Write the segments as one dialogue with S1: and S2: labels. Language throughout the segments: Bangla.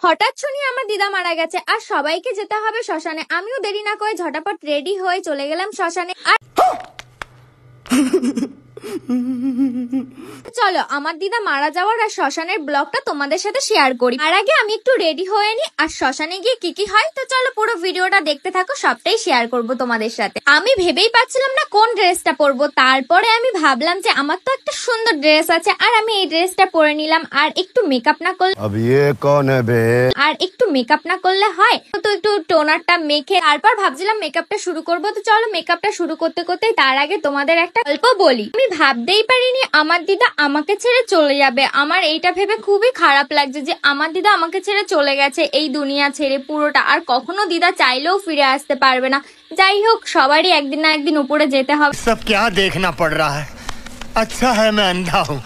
S1: হঠাৎ শুনি আমার দিদা মারা গেছে আর সবাইকে যেতে হবে শ্মশানে। আমিও দেরি না করে ঝটাপট রেডি হয়ে চলে গেলাম শ্মশানে। আর চলো আমার দিদা মারা যাওয়ার আর শ্মশানের ব্লগটা তোমাদের সাথে শেয়ার করি। আর আগে আমি একটু রেডি হয়ে নি আর শ্মশানে গিয়ে কি কি হয় তো চলো পুরো ভিডিওটা দেখতে থাকো, সবটাই শেয়ার করব তোমাদের সাথে। আমি ভেবেই পাচ্ছিলাম না কোন ড্রেসটা পরবো, তারপরে আমি ভাবলাম যে আমার তো একটা সুন্দর ড্রেস আছে আর আমি এই ড্রেসটা পরে নিলাম। আর একটু মেকআপ না করলে হয় তো একটু টোনারটা মেখে তারপর ভাবছিলাম মেকআপটা শুরু করবো। তো চলো মেকআপটা শুরু করতে করতে তার আগে তোমাদের একটা গল্প বলি। আমি ভাবতেই পারিনি আমার দিদা আমাকে ছেড়ে চলে যাবে। আমার এইটা ভেবে খুবই খারাপ লাগছে যে আমার দিদা আমাকে ছেড়ে চলে গেছে এই দুনিয়া ছেড়ে পুরোটা, আর কখনো দিদা চাইলেও ফিরে আসতে পারবে না। যাই হোক সবারই একদিন না একদিন উপরে যেতে হবে।
S2: সব क्या देखना पड़ रहा है, अच्छा है मैं अंधा हूँ।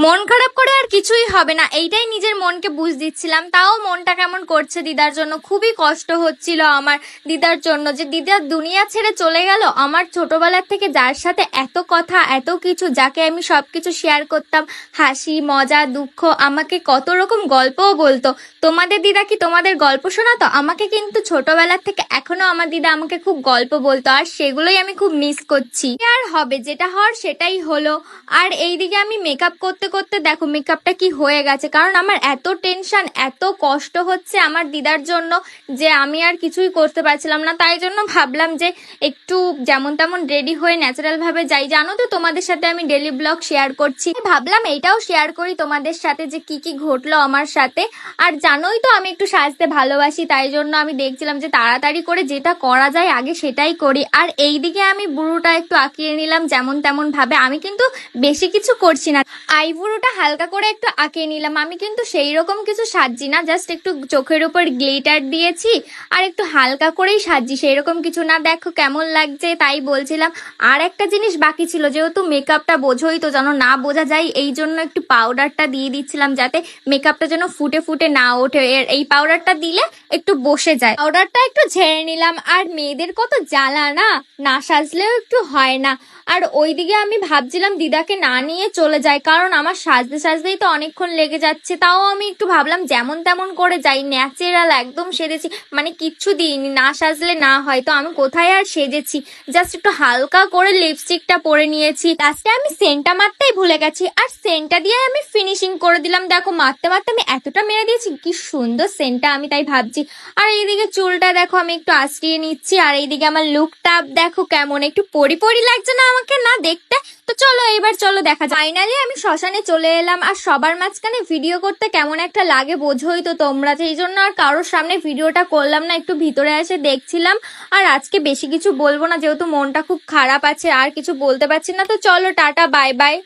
S1: মন খারাপ করে আর কিছুই হবে না, এইটাই নিজের মনকে বুঝ দিচ্ছিলাম। তাও মনটা কেমন করছে দিদার জন্য, খুবই কষ্ট হচ্ছিল আমার দিদার জন্য যে দিদা দুনিয়া ছেড়ে চলে গেল। আমার ছোটবেলার থেকে যার সাথে এত কথা এত কিছু, যাকে আমি সবকিছু শেয়ার করতাম, হাসি মজা দুঃখ, আমাকে কত রকম গল্পও বলতো। তোমাদের দিদা কি তোমাদের গল্প শোনাতো? আমাকে কিন্তু ছোটবেলার থেকে এখনো আমার দিদা আমাকে খুব গল্প বলতো আর সেগুলোই আমি খুব মিস করছি। আর হবে যেটা হওয়ার সেটাই হলো। আর এইদিকে আমি মেকআপ করতে করতে দেখো মেকআপটা কি হয়ে গেছে, কারণ আমার এত টেনশন এত কষ্ট হচ্ছে আমার দিদার জন্য যে আমি আর কিছুই করতে পারছিলাম না। তাই জন্য ভাবলাম যে একটু যেমন তেমন রেডি হয়ে ন্যাচারাল ভাবে যাই। জানো তো তোমাদের সাথে আমি ডেলি ব্লগ শেয়ার করছি, ভাবলাম এইটাও শেয়ার করি তোমাদের সাথে যে কি কি ঘটলো আমার সাথে। আর জানোই তো আমি একটু সাজতে ভালোবাসি, তাই জন্য আমি দেখছিলাম যে তাড়াতাড়ি করে যেটা করা যায় আগে সেটাই করি। আর এইদিকে আমি বুড়োটা একটু আঁকিয়ে নিলাম যেমন তেমন ভাবে। আমি কিন্তু বেশি কিছু করছি না, আইব্রোটা হালকা করে একটু আঁকিয়ে নিলাম। আমি কিন্তু সেই রকম কিছু সাজছি না, জাস্ট একটু চোখের উপর গ্লিটার দিয়েছি আর একটু হালকা করেই সাজছি, সেই রকম কিছু না। দেখো কেমন লাগছে তাই বলছিলাম। আর একটা জিনিস বাকি ছিল, যেহেতু মেকআপটা বোঝোই তো যেন না বোঝা যায়, এই জন্য একটু পাউডারটা দিয়ে দিচ্ছিলাম যাতে মেকআপটা যেন ফুটে ফুটে না ওঠে। এই পাউডারটা দিলে একটু বসে যায়। পাউডারটা একটু ঝেড়ে নিলাম। আর মেয়েদের কত জ্বালা না, না সাজলেও একটু হয় না। আর ওইদিকে আমি ভাবছিলাম দিদাকে না নিয়ে চলে যায়, কারণ আমার সাজতে সাজতেই তো অনেকক্ষণ লেগে যাচ্ছে। তাও আমি একটু ভাবলাম যেমন তেমন করে যাই, ন্যাচারাল একদম সেজেছি, মানে কিচ্ছু দিইনি, না সাজলে না হয়। তো আমি কোথায় আর সেজেছি, জাস্ট একটু হালকা করে লিপস্টিকটা পরে নিয়েছি। লাস্টে আমি সেন্টটা মারতেই ভুলে গেছি আর সেন্টটা দিয়ে আমি ফিনিশিং করে দিলাম। দেখো মারতে মারতে আমি এতটা মেরে দিয়েছি, কি সুন্দর সেন্টটা, আমি তাই ভাবছি। আর এইদিকে চুলটা দেখো আমি একটু আঁচড়িয়ে নিচ্ছি। আর এইদিকে আমার লুকটা দেখো কেমন, একটু পরি পরি লাগছে না আমাকে না দেখতে? তো চলো এবার চলো দেখা যায়। ফাইনালি আমি শ্মশানে চলে এলাম। আর সবার মাঝখানে ভিডিও করতে কেমন একটা লাগে বোঝোই তো তোমরা, সেই জন্য আর কারোর সামনে ভিডিওটা করলাম না, একটু ভিতরে এসে দেখছিলাম। আর আজকে বেশি কিছু বলবো না, যেহেতু মনটা খুব খারাপ আছে, আর কিছু বলতে পারছি না। তো চলো টাটা বাই বাই।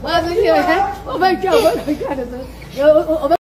S3: 我没有，我没有，我没有，我没有。